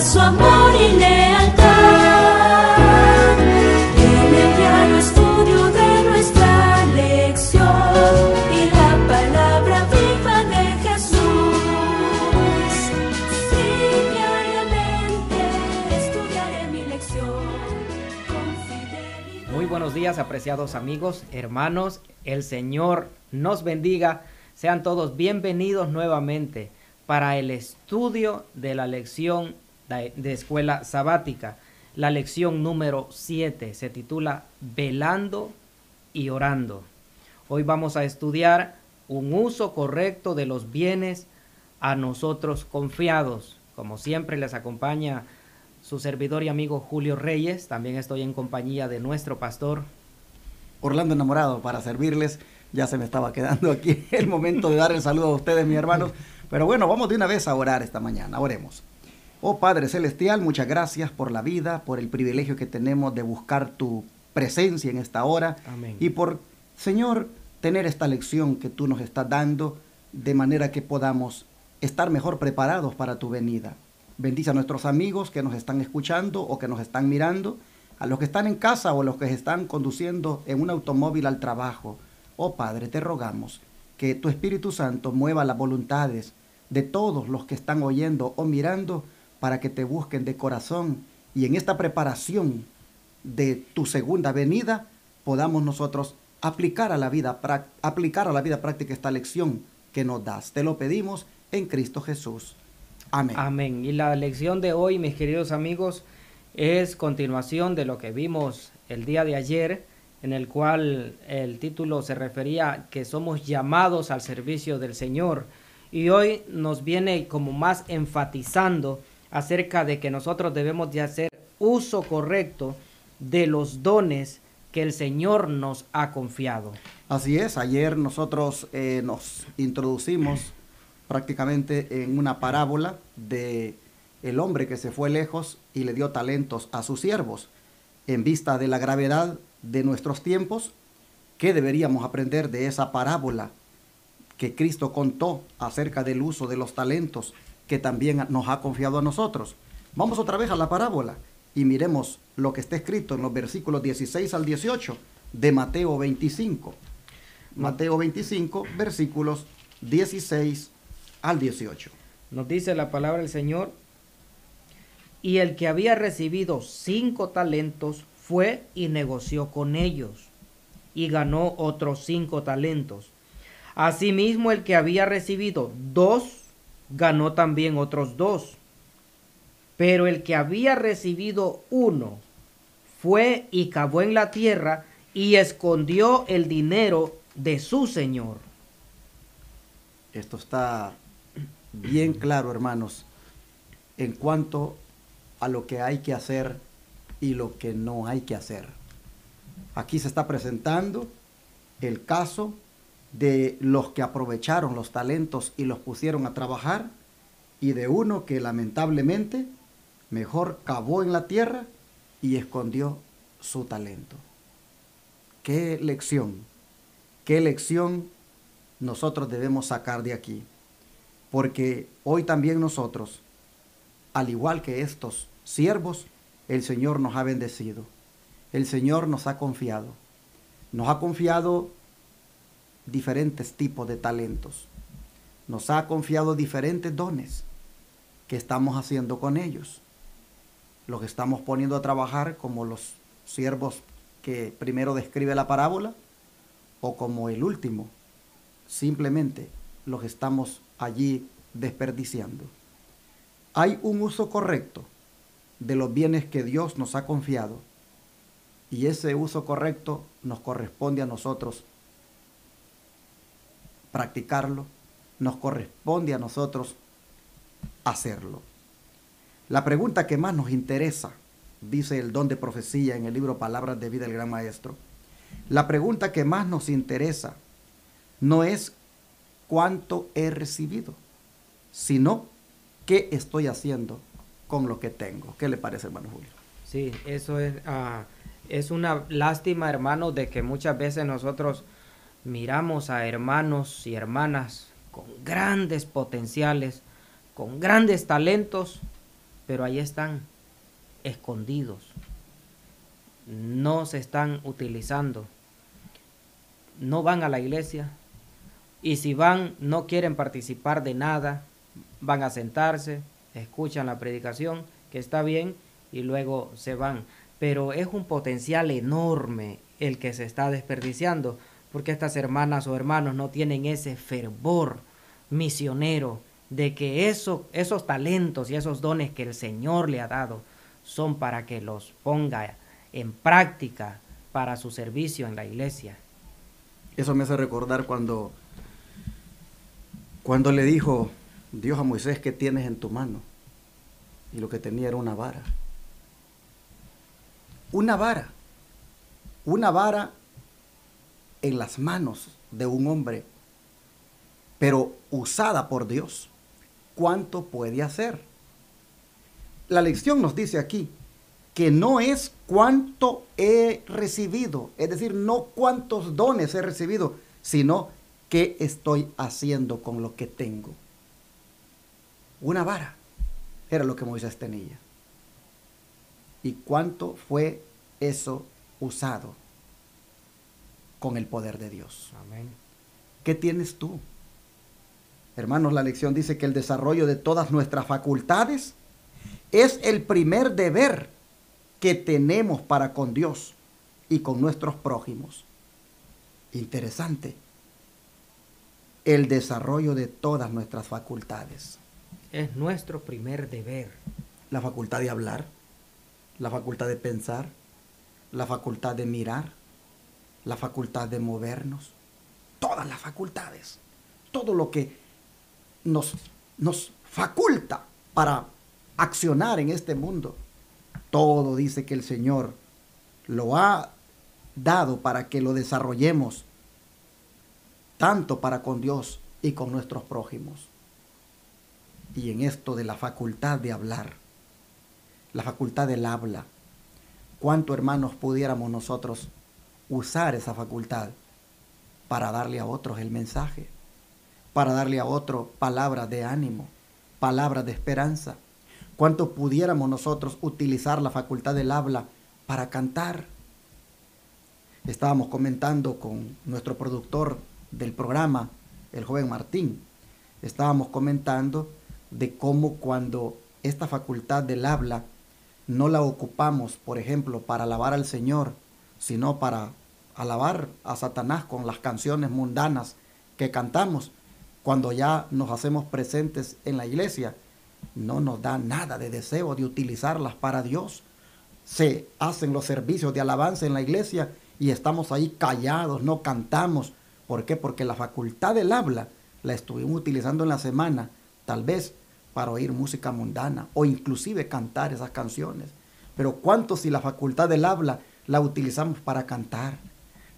su amor y lealtad. En el diario estudio de nuestra lección y la palabra viva de Jesús. Sí, diariamente estudiaré mi lección con fidelidad. Muy buenos días, apreciados amigos, hermanos. El Señor nos bendiga. Sean todos bienvenidos nuevamente para el estudio de la lección de escuela sabática. La lección número 7 se titula Velando y orando. Hoy vamos a estudiar un uso correcto de los bienes a nosotros confiados. Como siempre les acompaña su servidor y amigo Julio Reyes. También estoy en compañía de nuestro pastor Orlando Enamorado, para servirles. Ya se me estaba quedando aquí el momento de dar el saludo a ustedes, mis hermanos. Pero bueno, vamos de una vez a orar esta mañana. Oremos. Oh Padre Celestial, muchas gracias por la vida, por el privilegio que tenemos de buscar tu presencia en esta hora. Amén. Y por, Señor, tener esta lección que tú nos estás dando, de manera que podamos estar mejor preparados para tu venida. Bendice a nuestros amigos que nos están escuchando o que nos están mirando, a los que están en casa o a los que están conduciendo en un automóvil al trabajo. Oh Padre, te rogamos que tu Espíritu Santo mueva las voluntades de todos los que están oyendo o mirando para que te busquen de corazón y en esta preparación de tu segunda venida podamos nosotros aplicar a la vida práctica esta lección que nos das. Te lo pedimos en Cristo Jesús. Amén. Amén. Y la lección de hoy, mis queridos amigos, es continuación de lo que vimos el día de ayer, en el cual el título se refería que somos llamados al servicio del Señor. Y hoy nos viene como más enfatizando acerca de que nosotros debemos de hacer uso correcto de los dones que el Señor nos ha confiado. Así es, ayer nosotros nos introducimos prácticamente en una parábola de el hombre que se fue lejos y le dio talentos a sus siervos. En vista de la gravedad de nuestros tiempos, ¿qué deberíamos aprender de esa parábola que Cristo contó acerca del uso de los talentos que también nos ha confiado a nosotros? Vamos otra vez a la parábola y miremos lo que está escrito en los versículos 16 al 18 de Mateo 25. Mateo 25, versículos 16 al 18. Nos dice la palabra del Señor: y el que había recibido 5 talentos fue y negoció con ellos, y ganó otros 5 talentos. Asimismo, el que había recibido 2, ganó también otros 2. Pero el que había recibido 1, fue y cavó en la tierra, y escondió el dinero de su señor. Esto está bien claro, hermanos, en cuanto a lo que hay que hacer y lo que no hay que hacer. Aquí se está presentando el caso de los que aprovecharon los talentos y los pusieron a trabajar, y de uno que lamentablemente mejor cavó en la tierra y escondió su talento. ¿Qué lección nosotros debemos sacar de aquí? Porque hoy también nosotros, al igual que estos siervos, el Señor nos ha bendecido. El Señor nos ha confiado. Nos ha confiado diferentes tipos de talentos. Nos ha confiado diferentes dones que estamos haciendo con ellos. Los estamos poniendo a trabajar como los siervos que primero describe la parábola, o como el último, simplemente los estamos allí desperdiciando. Hay un uso correcto de los bienes que Dios nos ha confiado, y ese uso correcto nos corresponde a nosotros practicarlo, nos corresponde a nosotros hacerlo. La pregunta que más nos interesa, dice el don de profecía en el libro Palabras de Vida del Gran Maestro, la pregunta que más nos interesa no es cuánto he recibido, sino qué estoy haciendo con lo que tengo. ¿Qué le parece, hermano Julio? Sí, eso es una lástima, hermano, de que muchas veces nosotros miramos a hermanos y hermanas con grandes potenciales, con grandes talentos, pero ahí están escondidos, no se están utilizando, no van a la iglesia, y si van no quieren participar de nada, van a sentarse, escuchan la predicación, que está bien, y luego se van. Pero es un potencial enorme el que se está desperdiciando, porque estas hermanas o hermanos no tienen ese fervor misionero de que esos talentos y esos dones que el Señor le ha dado son para que los ponga en práctica para su servicio en la iglesia. Eso me hace recordar cuando le dijo Dios a Moisés: ¿qué tienes en tu mano? Y lo que tenía era una vara. Una vara en las manos de un hombre, pero usada por Dios. ¿Cuánto puede hacer? La lección nos dice aquí que no es cuánto he recibido, es decir, no cuántos dones he recibido, sino qué estoy haciendo con lo que tengo. Una vara era lo que Moisés tenía. ¿Y cuánto fue eso usado con el poder de Dios? Amén. ¿Qué tienes tú? Hermanos, la lección dice que el desarrollo de todas nuestras facultades es el primer deber que tenemos para con Dios y con nuestros prójimos. Interesante. El desarrollo de todas nuestras facultades. Es nuestro primer deber. La facultad de hablar, la facultad de pensar, la facultad de mirar, la facultad de movernos. Todas las facultades. Todo lo que nos faculta para accionar en este mundo. Todo dice que el Señor lo ha dado para que lo desarrollemos, tanto para con Dios y con nuestros prójimos. Y en esto de la facultad de hablar, la facultad del habla, ¿cuánto, hermanos, pudiéramos nosotros usar esa facultad para darle a otros el mensaje, para darle a otros palabras de ánimo, palabras de esperanza? ¿Cuánto pudiéramos nosotros utilizar la facultad del habla para cantar? Estábamos comentando con nuestro productor del programa, el joven Martín. Estábamos comentando de cómo cuando esta facultad del habla no la ocupamos, por ejemplo, para alabar al Señor, sino para alabar a Satanás con las canciones mundanas que cantamos, cuando ya nos hacemos presentes en la iglesia, no nos da nada de deseo de utilizarlas para Dios. Se hacen los servicios de alabanza en la iglesia y estamos ahí callados, no cantamos. ¿Por qué? Porque la facultad del habla la estuvimos utilizando en la semana, tal vez para oír música mundana o inclusive cantar esas canciones. Pero ¿cuánto si la facultad del habla la utilizamos para cantar?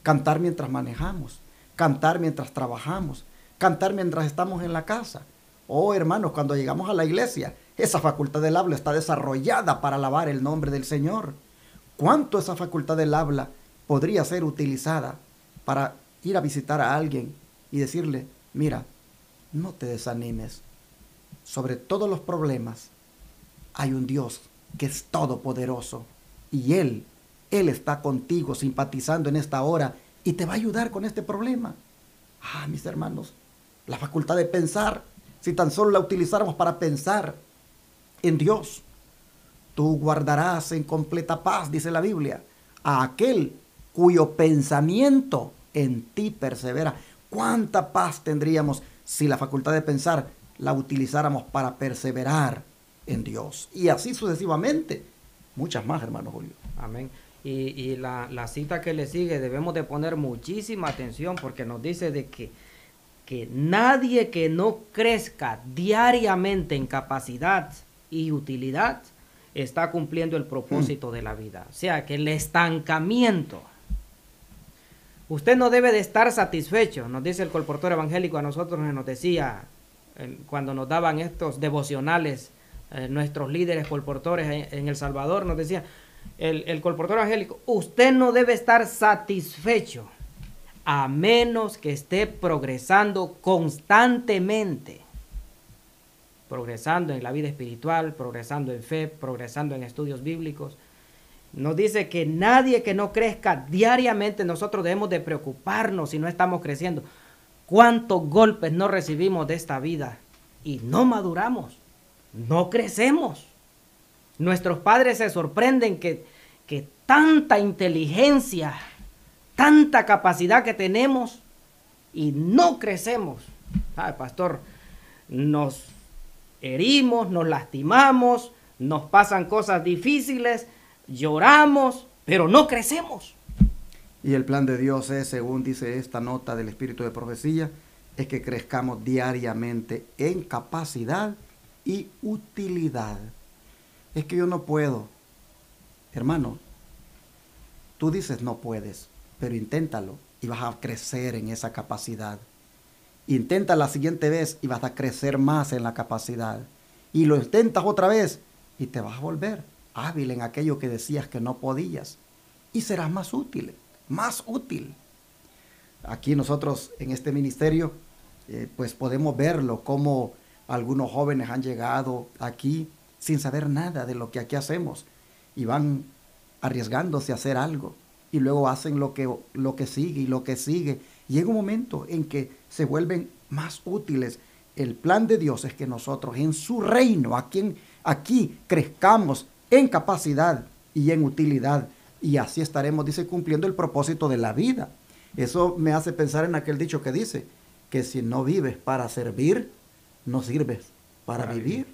Cantar mientras manejamos, cantar mientras trabajamos, cantar mientras estamos en la casa. Oh, hermanos, cuando llegamos a la iglesia, esa facultad del habla está desarrollada para alabar el nombre del Señor. ¿Cuánto esa facultad del habla podría ser utilizada para ir a visitar a alguien y decirle: mira, no te desanimes, sobre todos los problemas hay un Dios que es todopoderoso y Él está contigo, simpatizando en esta hora y te va a ayudar con este problema? Ah, mis hermanos, la facultad de pensar, si tan solo la utilizáramos para pensar en Dios. Tú guardarás en completa paz, dice la Biblia, a aquel cuyo pensamiento en ti persevera. ¿Cuánta paz tendríamos si la facultad de pensar la utilizáramos para perseverar en Dios? Y así sucesivamente. Muchas más, hermano Julio. Amén. Y la cita que le sigue debemos de poner muchísima atención, porque nos dice de que nadie que no crezca diariamente en capacidad y utilidad está cumpliendo el propósito de la vida. O sea, que el estancamiento. Usted no debe de estar satisfecho, nos dice el colportor evangélico a nosotros, nos decía cuando nos daban estos devocionales, nuestros líderes colportores en El Salvador, nos decía el colportor evangélico: usted no debe estar satisfecho a menos que esté progresando constantemente. progresando en la vida espiritual, progresando en fe, progresando en estudios bíblicos. Nos dice que nadie que no crezca diariamente, nosotros debemos de preocuparnos si no estamos creciendo. ¿Cuántos golpes no recibimos de esta vida y no maduramos? No crecemos. Nuestros padres se sorprenden que tanta inteligencia, tanta capacidad que tenemos y no crecemos. Pastor, nos herimos, nos lastimamos, nos pasan cosas difíciles, lloramos, pero no crecemos. Y el plan de Dios es, según dice esta nota del Espíritu de Profecía, es que crezcamos diariamente en capacidad y utilidad. Es que yo no puedo. Hermano, tú dices no puedes, pero inténtalo y vas a crecer en esa capacidad. Intenta la siguiente vez y vas a crecer más en la capacidad. Y lo intentas otra vez y te vas a volver hábil en aquello que decías que no podías. Y serás más útil, más útil. Aquí nosotros en este ministerio, pues podemos verlo, como algunos jóvenes han llegado aquí sin saber nada de lo que aquí hacemos. Y van arriesgándose a hacer algo. Y luego hacen lo que sigue y lo que sigue. Llega un momento en que se vuelven más útiles. El plan de Dios es que nosotros en su reino, aquí crezcamos en capacidad y en utilidad. Y así estaremos, dice, cumpliendo el propósito de la vida. Eso me hace pensar en aquel dicho que dice que si no vives para servir, no sirves para vivir.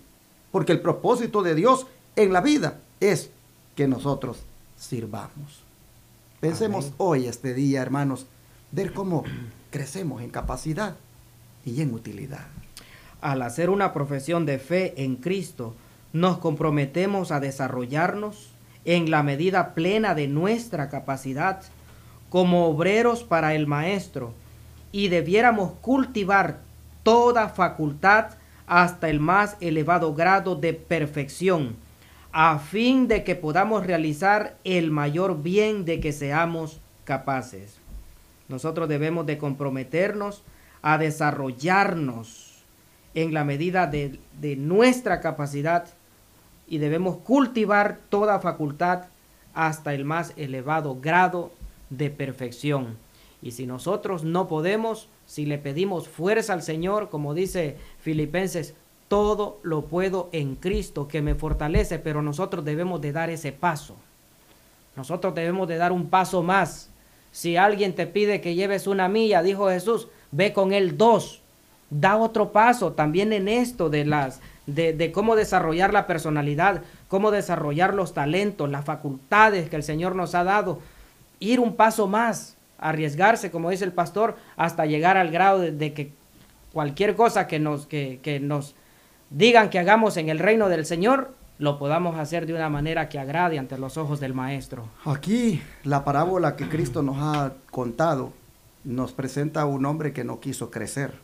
Porque el propósito de Dios en la vida es que nosotros sirvamos. Pensemos Amén. Hoy, este día, hermanos, ver cómo crecemos en capacidad y en utilidad. Al hacer una profesión de fe en Cristo, nos comprometemos a desarrollarnos en la medida plena de nuestra capacidad como obreros para el Maestro, y debiéramos cultivar toda facultad hasta el más elevado grado de perfección, a fin de que podamos realizar el mayor bien de que seamos capaces. Nosotros debemos de comprometernos a desarrollarnos en la medida de nuestra capacidad, y debemos cultivar toda facultad hasta el más elevado grado de perfección. Y si nosotros no podemos, si le pedimos fuerza al Señor, como dice Filipenses, todo lo puedo en Cristo que me fortalece, pero nosotros debemos de dar ese paso. Nosotros debemos de dar un paso más. Si alguien te pide que lleves 1 milla, dijo Jesús, ve con él 2. Da otro paso también en esto de cómo desarrollar la personalidad, cómo desarrollar los talentos, las facultades que el Señor nos ha dado. Ir un paso más, arriesgarse, como dice el pastor, hasta llegar al grado de que cualquier cosa que nos digan que hagamos en el reino del Señor, lo podamos hacer de una manera que agrade ante los ojos del Maestro. Aquí la parábola que Cristo nos ha contado nos presenta a un hombre que no quiso crecer.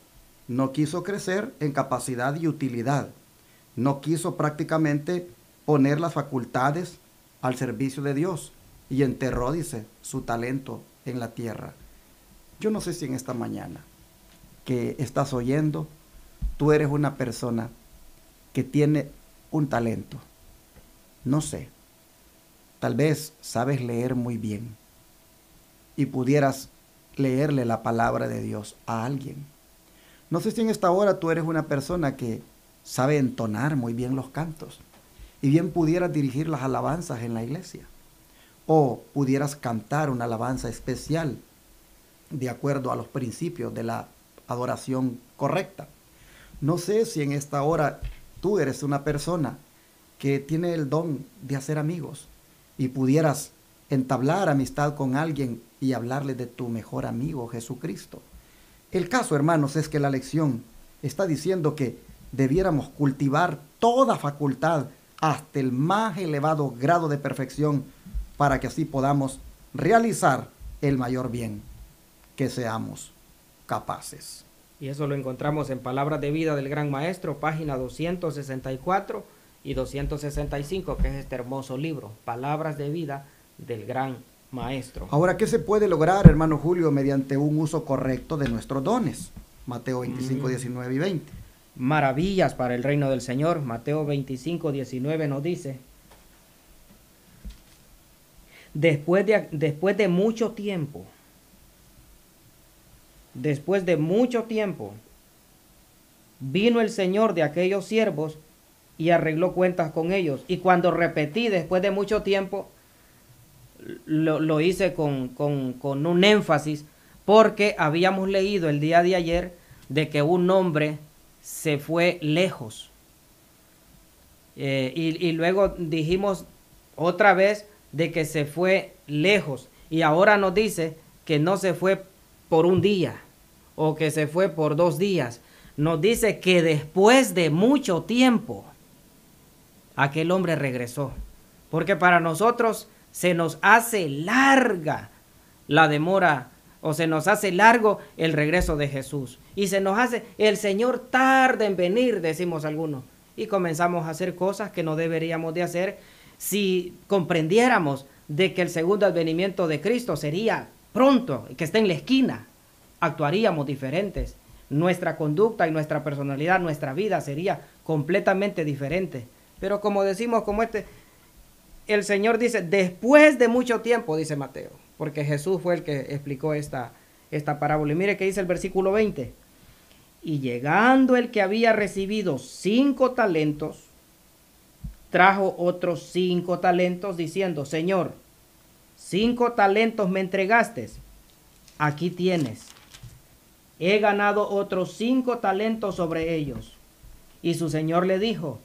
No quiso crecer en capacidad y utilidad. No quiso prácticamente poner las facultades al servicio de Dios. Y enterró, dice, su talento en la tierra. Yo no sé si en esta mañana que estás oyendo, tú eres una persona que tiene un talento. No sé. Tal vez sabes leer muy bien y pudieras leerle la palabra de Dios a alguien. No sé si en esta hora tú eres una persona que sabe entonar muy bien los cantos y bien pudieras dirigir las alabanzas en la iglesia, o pudieras cantar una alabanza especial de acuerdo a los principios de la adoración correcta. No sé si en esta hora tú eres una persona que tiene el don de hacer amigos y pudieras entablar amistad con alguien y hablarle de tu mejor amigo Jesucristo. El caso, hermanos, es que la lección está diciendo que debiéramos cultivar toda facultad hasta el más elevado grado de perfección para que así podamos realizar el mayor bien que seamos capaces. Y eso lo encontramos en Palabras de Vida del Gran Maestro, página 264 y 265, que es este hermoso libro, Palabras de Vida del Gran Maestro. Ahora, ¿qué se puede lograr, hermano Julio, mediante un uso correcto de nuestros dones? Mateo 25, 19 y 20. maravillas para el reino del Señor. Mateo 25, 19 nos dice: después de mucho tiempo, vino el Señor de aquellos siervos y arregló cuentas con ellos. Y cuando repetí después de mucho tiempo, lo hice con un énfasis, porque habíamos leído el día de ayer de que un hombre se fue lejos. Y luego dijimos otra vez de que se fue lejos. Y ahora nos dice que no se fue por un día o que se fue por 2 días. Nos dice que después de mucho tiempo aquel hombre regresó. Porque para nosotros se nos hace larga la demora, o se nos hace largo el regreso de Jesús. Y se nos hace, el Señor tarda en venir, decimos algunos. Y comenzamos a hacer cosas que no deberíamos de hacer. Si comprendiéramos de que el segundo advenimiento de Cristo sería pronto, que esté en la esquina, actuaríamos diferentes. Nuestra conducta y nuestra personalidad, nuestra vida sería completamente diferente. Pero como decimos, el Señor dice, después de mucho tiempo, dice Mateo, porque Jesús fue el que explicó esta parábola. Y mire que dice el versículo 20. Y llegando el que había recibido 5 talentos, trajo otros 5 talentos, diciendo: Señor, 5 talentos me entregaste, aquí tienes. He ganado otros 5 talentos sobre ellos. Y su señor le dijo: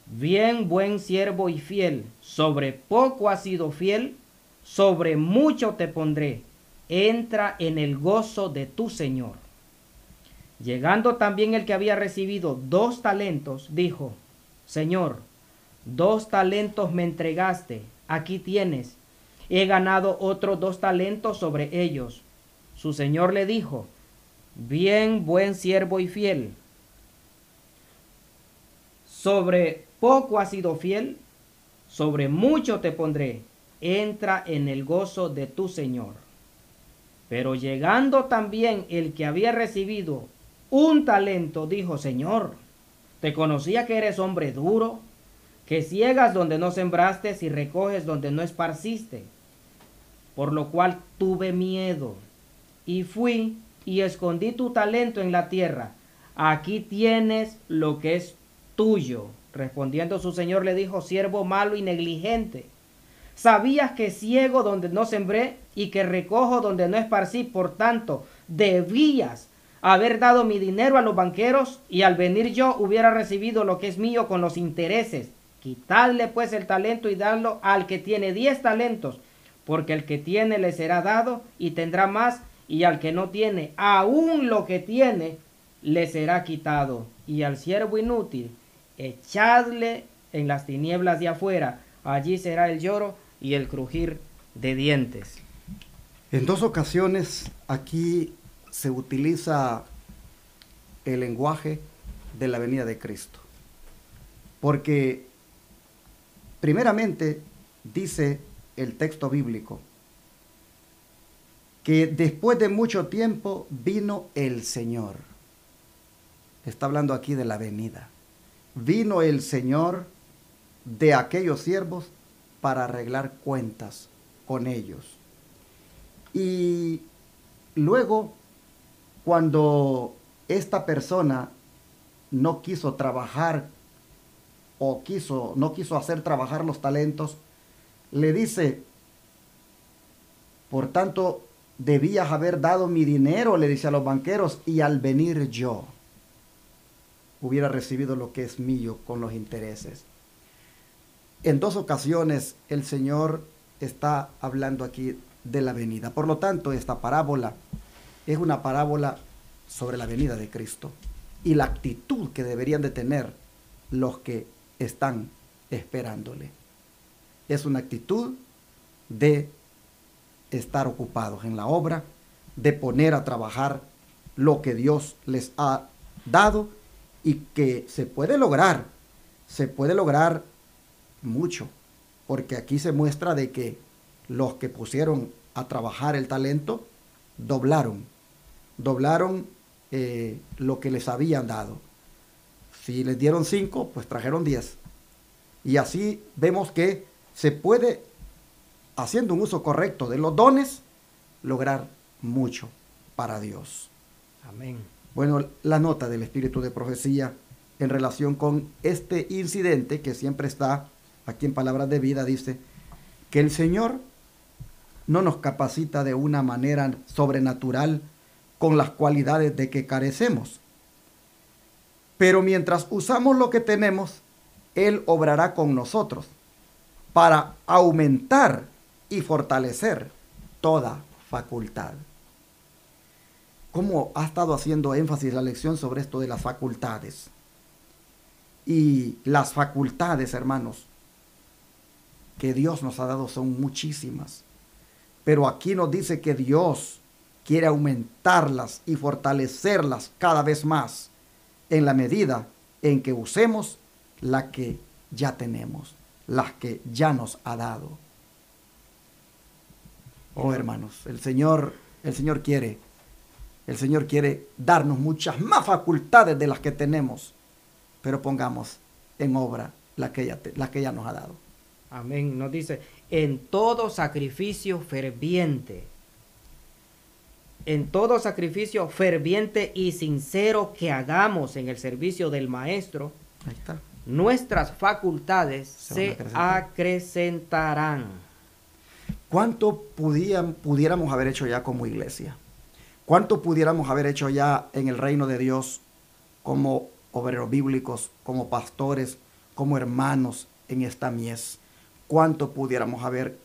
bien, buen siervo y fiel, sobre poco has sido fiel, sobre mucho te pondré, entra en el gozo de tu señor. Llegando también el que había recibido 2 talentos, dijo: Señor, 2 talentos me entregaste, aquí tienes. He ganado otros 2 talentos sobre ellos. Su señor le dijo: bien, buen siervo y fiel, sobre poco has sido fiel, sobre mucho te pondré, entra en el gozo de tu señor. Pero llegando también el que había recibido 1 talento, dijo: Señor, te conocía que eres hombre duro, que ciegas donde no sembraste y recoges donde no esparciste. Por lo cual tuve miedo, y fui y escondí tu talento en la tierra. Aquí tienes lo que es tuyo. Respondiendo su señor le dijo: siervo malo y negligente, sabías que ciego donde no sembré y que recojo donde no esparcí, por tanto debías haber dado mi dinero a los banqueros, y al venir yo hubiera recibido lo que es mío con los intereses. Quitadle pues el talento y dadlo al que tiene 10 talentos, porque el que tiene le será dado y tendrá más, y al que no tiene, aún lo que tiene le será quitado. Y al siervo inútil echadle en las tinieblas de afuera, allí será el lloro y el crujir de dientes. En 2 ocasiones aquí se utiliza el lenguaje de la venida de Cristo. Porque primeramente dice el texto bíblico que después de mucho tiempo vino el Señor. Está hablando aquí de la venida. Vino el Señor de aquellos siervos para arreglar cuentas con ellos. Y luego, cuando esta persona no quiso trabajar o no quiso hacer trabajar los talentos, le dice: por tanto, debías haber dado mi dinero, le dice a los banqueros, y al venir yo hubiera recibido lo que es mío con los intereses. En 2 ocasiones el Señor está hablando aquí de la venida. Por lo tanto, esta parábola es una parábola sobre la venida de Cristo y la actitud que deberían de tener los que están esperándole. Es una actitud de estar ocupados en la obra, de poner a trabajar lo que Dios les ha dado, y que se puede lograr mucho, porque aquí se muestra de que los que pusieron a trabajar el talento doblaron lo que les habían dado. Si les dieron 5, pues trajeron 10. Y así vemos que se puede, haciendo un uso correcto de los dones, lograr mucho para Dios. Amén. Bueno, la nota del espíritu de profecía en relación con este incidente que siempre está aquí en Palabras de Vida, dice que el Señor no nos capacita de una manera sobrenatural con las cualidades de que carecemos. Pero mientras usamos lo que tenemos, Él obrará con nosotros para aumentar y fortalecer toda facultad. ¿Cómo ha estado haciendo énfasis la lección sobre esto de las facultades? Y las facultades, hermanos, que Dios nos ha dado son muchísimas. Pero aquí nos dice que Dios quiere aumentarlas y fortalecerlas cada vez más en la medida en que usemos la que ya tenemos, las que ya nos ha dado. Oh, hermanos, el Señor quiere darnos muchas más facultades de las que tenemos, pero pongamos en obra la que ya nos ha dado. Amén. Nos dice, en todo sacrificio ferviente y sincero que hagamos en el servicio del Maestro, Ahí está. nuestras facultades se van a acrecentarán. ¿Cuánto pudiéramos haber hecho ya como iglesia? ¿Cuánto pudiéramos haber hecho ya en el reino de Dios como obreros bíblicos, como pastores, como hermanos en esta mies? ¿Cuánto pudiéramos haber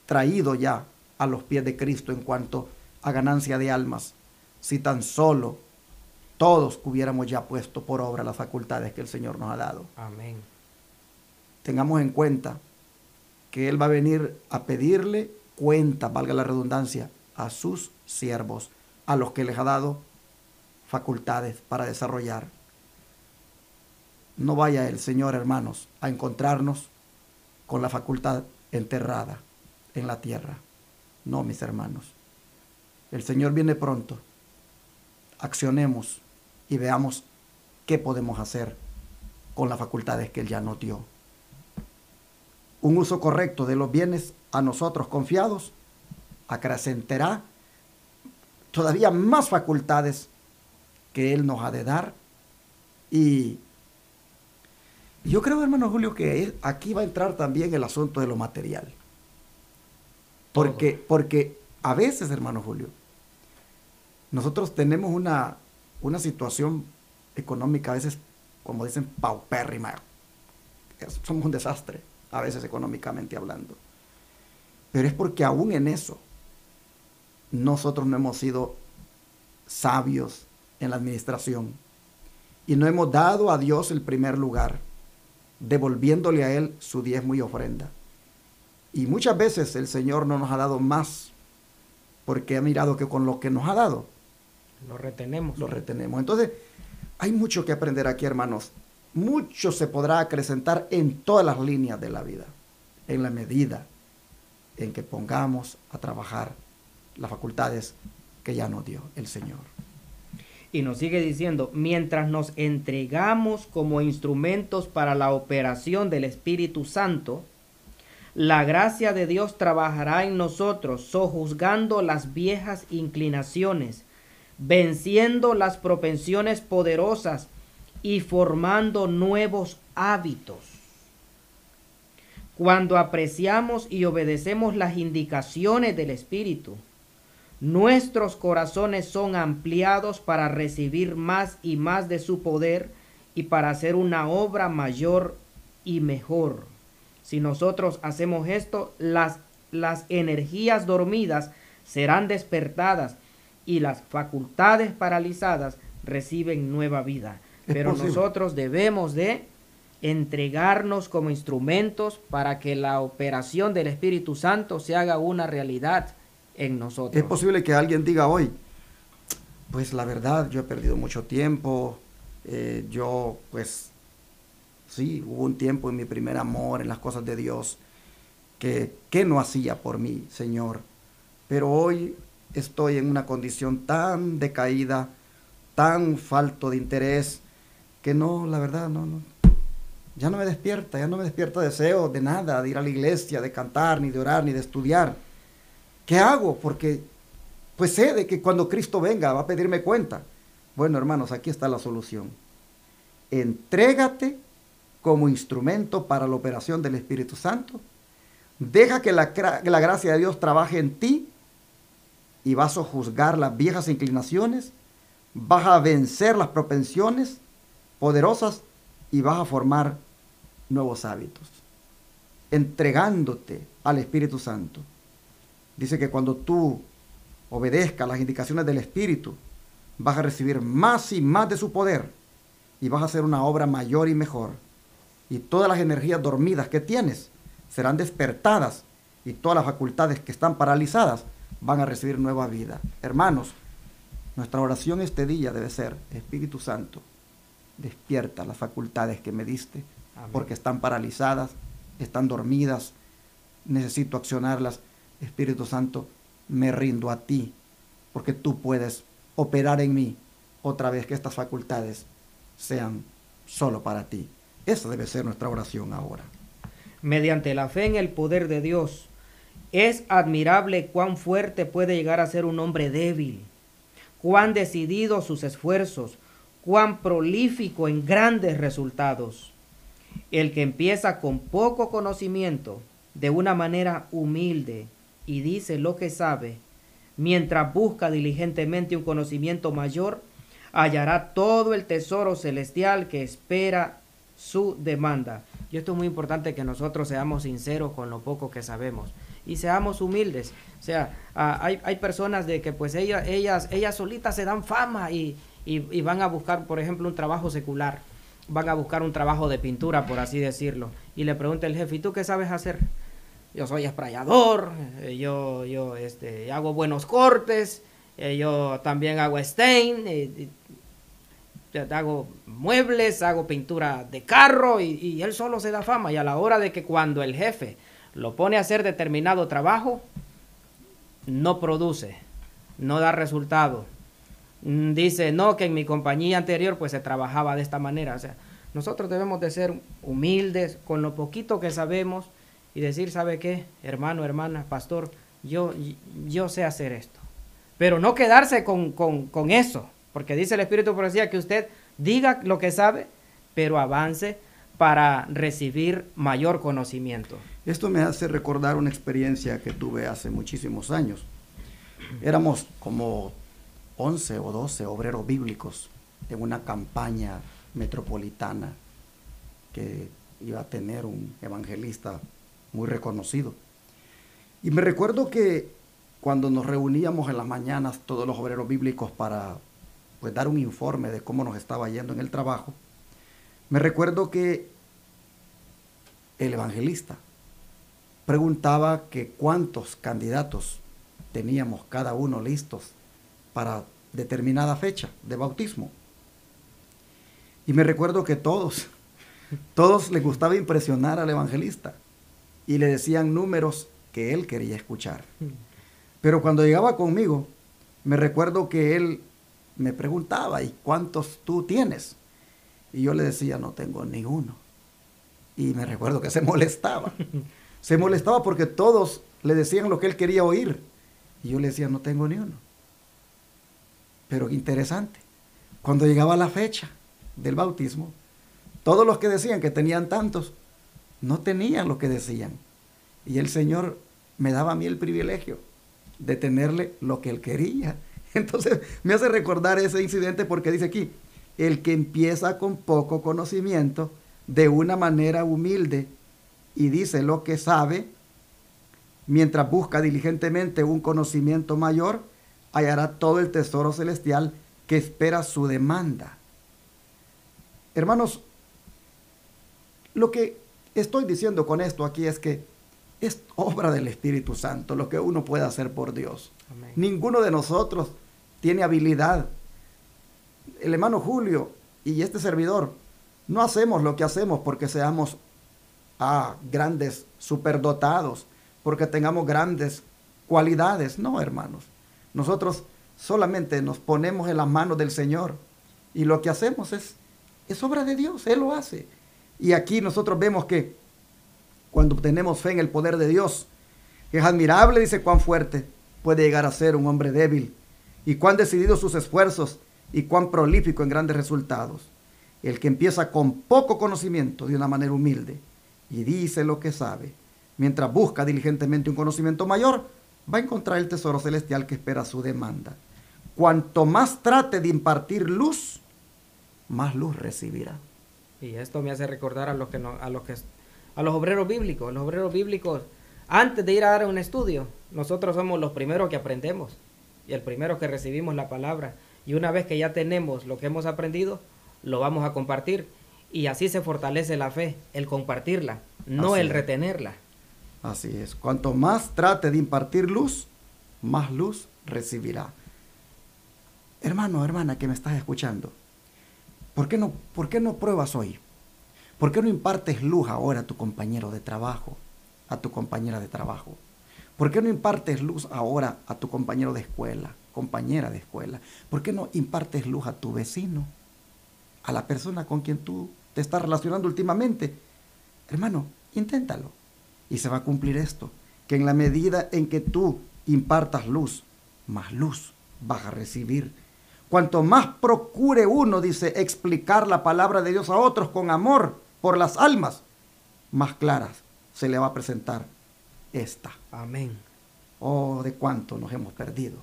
traído ya a los pies de Cristo en cuanto a ganancia de almas, si tan solo todos hubiéramos ya puesto por obra las facultades que el Señor nos ha dado? Amén. Tengamos en cuenta que Él va a venir a pedirle cuenta, valga la redundancia, a sus siervos, a los que les ha dado facultades para desarrollar. No vaya el Señor, hermanos, a encontrarnos con la facultad enterrada en la tierra. No, mis hermanos. El Señor viene pronto. Accionemos y veamos qué podemos hacer con las facultades que Él ya nos dio. Un uso correcto de los bienes a nosotros confiados acrecentará todavía más facultades que Él nos ha de dar. Y yo creo, hermano Julio, que aquí va a entrar también el asunto de lo material. Porque a veces, hermano Julio, nosotros tenemos una situación económica, a veces, como dicen, paupérrima. Somos un desastre, a veces económicamente hablando. Pero es porque aún en eso, nosotros no hemos sido sabios en la administración y no hemos dado a Dios el primer lugar, devolviéndole a Él su diezmo y ofrenda. Y muchas veces el Señor no nos ha dado más porque ha mirado que con lo que nos ha dado Lo retenemos. Entonces, hay mucho que aprender aquí, hermanos. Mucho se podrá acrecentar en todas las líneas de la vida, en la medida en que pongamos a trabajar las facultades que ya nos dio el Señor. Y nos sigue diciendo, mientras nos entregamos como instrumentos para la operación del Espíritu Santo, la gracia de Dios trabajará en nosotros, sojuzgando las viejas inclinaciones, venciendo las propensiones poderosas y formando nuevos hábitos. Cuando apreciamos y obedecemos las indicaciones del Espíritu, nuestros corazones son ampliados para recibir más y más de su poder y para hacer una obra mayor y mejor. Si nosotros hacemos esto, las energías dormidas serán despertadas y las facultades paralizadas reciben nueva vida. Pero nosotros debemos de entregarnos como instrumentos para que la operación del Espíritu Santo se haga una realidad en nosotros. Es posible que alguien diga hoy, pues la verdad, yo he perdido mucho tiempo, yo pues sí, hubo un tiempo en mi primer amor, en las cosas de Dios, que no hacía por mí, Señor, pero hoy estoy en una condición tan decaída, tan falto de interés, que no, la verdad, ya no me despierta deseo de nada, de ir a la iglesia, de cantar, ni de orar, ni de estudiar. ¿Qué hago? Porque pues sé de que cuando Cristo venga va a pedirme cuenta. Bueno, hermanos, aquí está la solución. Entrégate como instrumento para la operación del Espíritu Santo. Deja que la gracia de Dios trabaje en ti y vas a juzgar las viejas inclinaciones, vas a vencer las propensiones poderosas y vas a formar nuevos hábitos. Entregándote al Espíritu Santo. Dice que cuando tú obedezcas las indicaciones del Espíritu, vas a recibir más y más de su poder y vas a hacer una obra mayor y mejor. Y todas las energías dormidas que tienes serán despertadas y todas las facultades que están paralizadas van a recibir nueva vida. Hermanos, nuestra oración este día debe ser: Espíritu Santo, despierta las facultades que me diste. Amén. Porque están paralizadas, están dormidas, necesito accionarlas. Espíritu Santo, me rindo a ti, porque tú puedes operar en mí otra vez, que estas facultades sean solo para ti. Esa debe ser nuestra oración ahora. Mediante la fe en el poder de Dios, es admirable cuán fuerte puede llegar a ser un hombre débil, cuán decididos sus esfuerzos, cuán prolífico en grandes resultados. El que empieza con poco conocimiento, de una manera humilde, y dice lo que sabe, mientras busca diligentemente un conocimiento mayor, hallará todo el tesoro celestial que espera su demanda. Y esto es muy importante, que nosotros seamos sinceros con lo poco que sabemos y seamos humildes. O sea, hay personas de que pues ellas solitas se dan fama y van a buscar, por ejemplo, un trabajo secular, van a buscar un trabajo de pintura, por así decirlo, y le pregunta el jefe: ¿y tú qué sabes hacer? Yo soy esprayador, yo hago buenos cortes, yo también hago stain, hago muebles, hago pintura de carro, y él solo se da fama. Y a la hora de que cuando el jefe lo pone a hacer determinado trabajo, no produce, no da resultado. Dice: no, que en mi compañía anterior pues se trabajaba de esta manera. O sea, nosotros debemos de ser humildes con lo poquito que sabemos y decir: ¿sabe qué, hermano, hermana, pastor? Yo sé hacer esto. Pero no quedarse con eso, porque dice el Espíritu Profecía que usted diga lo que sabe, pero avance para recibir mayor conocimiento. Esto me hace recordar una experiencia que tuve hace muchísimos años. Éramos como 11 o 12 obreros bíblicos en una campaña metropolitana que iba a tener un evangelista muy reconocido. Y me recuerdo que cuando nos reuníamos en las mañanas todos los obreros bíblicos para pues dar un informe de cómo nos estaba yendo en el trabajo, me recuerdo que el evangelista preguntaba que cuántos candidatos teníamos cada uno listos para determinada fecha de bautismo. Y me recuerdo que todos les gustaba impresionar al evangelista y le decían números que él quería escuchar. Pero cuando llegaba conmigo, me recuerdo que él me preguntaba: ¿y cuántos tú tienes? Y yo le decía: no tengo ni uno. Y me recuerdo que se molestaba. Se molestaba porque todos le decían lo que él quería oír. Y yo le decía: no tengo ni uno. Pero interesante, cuando llegaba la fecha del bautismo, todos los que decían que tenían tantos, no tenían lo que decían. Y el Señor me daba a mí el privilegio de tenerle lo que él quería. Entonces me hace recordar ese incidente, porque dice aquí: el que empieza con poco conocimiento, de una manera humilde, y dice lo que sabe, mientras busca diligentemente un conocimiento mayor, hallará todo el tesoro celestial que espera su demanda. Hermanos, lo que estoy diciendo con esto aquí es que es obra del Espíritu Santo lo que uno puede hacer por Dios. Amén. Ninguno de nosotros tiene habilidad. El hermano Julio y este servidor no hacemos lo que hacemos porque seamos grandes superdotados, porque tengamos grandes cualidades. No, hermanos. Nosotros solamente nos ponemos en las manos del Señor y lo que hacemos es es obra de Dios, Él lo hace. Y aquí nosotros vemos que cuando tenemos fe en el poder de Dios, es admirable, dice, cuán fuerte puede llegar a ser un hombre débil, y cuán decididos sus esfuerzos, y cuán prolífico en grandes resultados. El que empieza con poco conocimiento de una manera humilde, y dice lo que sabe, mientras busca diligentemente un conocimiento mayor, va a encontrar el tesoro celestial que espera su demanda. Cuanto más trate de impartir luz, más luz recibirá. Y esto me hace recordar a los obreros bíblicos. Los obreros bíblicos, antes de ir a dar un estudio, nosotros somos los primeros que aprendemos y el primero que recibimos la palabra. Y una vez que ya tenemos lo que hemos aprendido, lo vamos a compartir. Y así se fortalece la fe, el compartirla, no el retenerla. Así es. Cuanto más trate de impartir luz, más luz recibirá. Hermano, hermana que me estás escuchando, ¿por qué no pruebas hoy? ¿Por qué no impartes luz ahora a tu compañero de trabajo, a tu compañera de trabajo? ¿Por qué no impartes luz ahora a tu compañero de escuela, compañera de escuela? ¿Por qué no impartes luz a tu vecino, a la persona con quien tú te estás relacionando últimamente? Hermano, inténtalo. Y se va a cumplir esto, que en la medida en que tú impartas luz, más luz vas a recibir. Cuanto más procure uno, dice, explicar la palabra de Dios a otros con amor por las almas, más claras se le va a presentar esta. Amén. Oh, de cuánto nos hemos perdido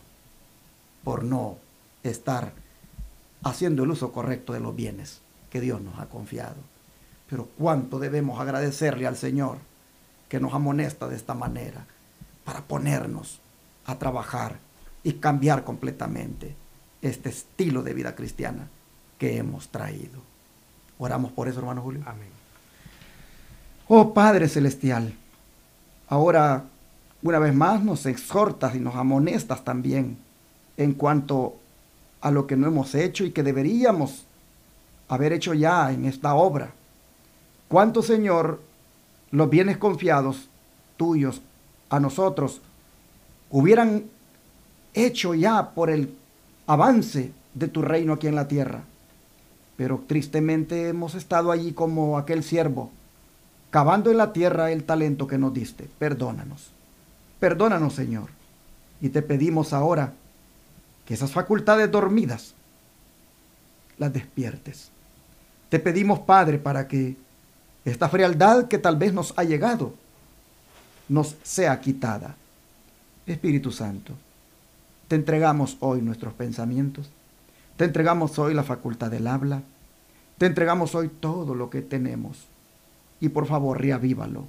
por no estar haciendo el uso correcto de los bienes que Dios nos ha confiado. Pero cuánto debemos agradecerle al Señor que nos amonesta de esta manera para ponernos a trabajar y cambiar completamente este estilo de vida cristiana que hemos traído. Oramos por eso, hermano Julio. Amén. Oh Padre Celestial, ahora una vez más nos exhortas y nos amonestas también en cuanto a lo que no hemos hecho y que deberíamos haber hecho ya en esta obra. ¿Cuánto, Señor, los bienes confiados tuyos a nosotros hubieran hecho ya por el avance de tu reino aquí en la tierra? Pero tristemente hemos estado allí como aquel siervo, cavando en la tierra el talento que nos diste. Perdónanos. Perdónanos, Señor. Y te pedimos ahora que esas facultades dormidas las despiertes. Te pedimos, Padre, para que esta frialdad que tal vez nos ha llegado nos sea quitada. Espíritu Santo, te entregamos hoy nuestros pensamientos, te entregamos hoy la facultad del habla, te entregamos hoy todo lo que tenemos. Y por favor, reavívalo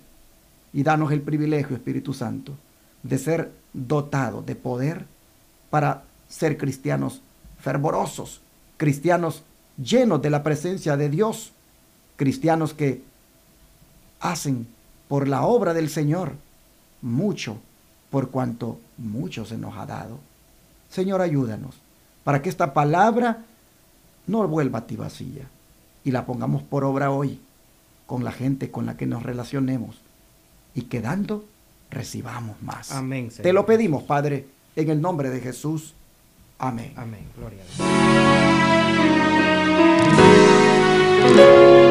y danos el privilegio, Espíritu Santo, de ser dotados de poder para ser cristianos fervorosos, cristianos llenos de la presencia de Dios, cristianos que hacen por la obra del Señor mucho, por cuanto mucho se nos ha dado. Señor, ayúdanos para que esta palabra no vuelva a ti vacía y la pongamos por obra hoy con la gente con la que nos relacionemos y que dando recibamos más. Amén, Señor. Te lo pedimos, Padre, en el nombre de Jesús. Amén. Amén. Gloria a Dios.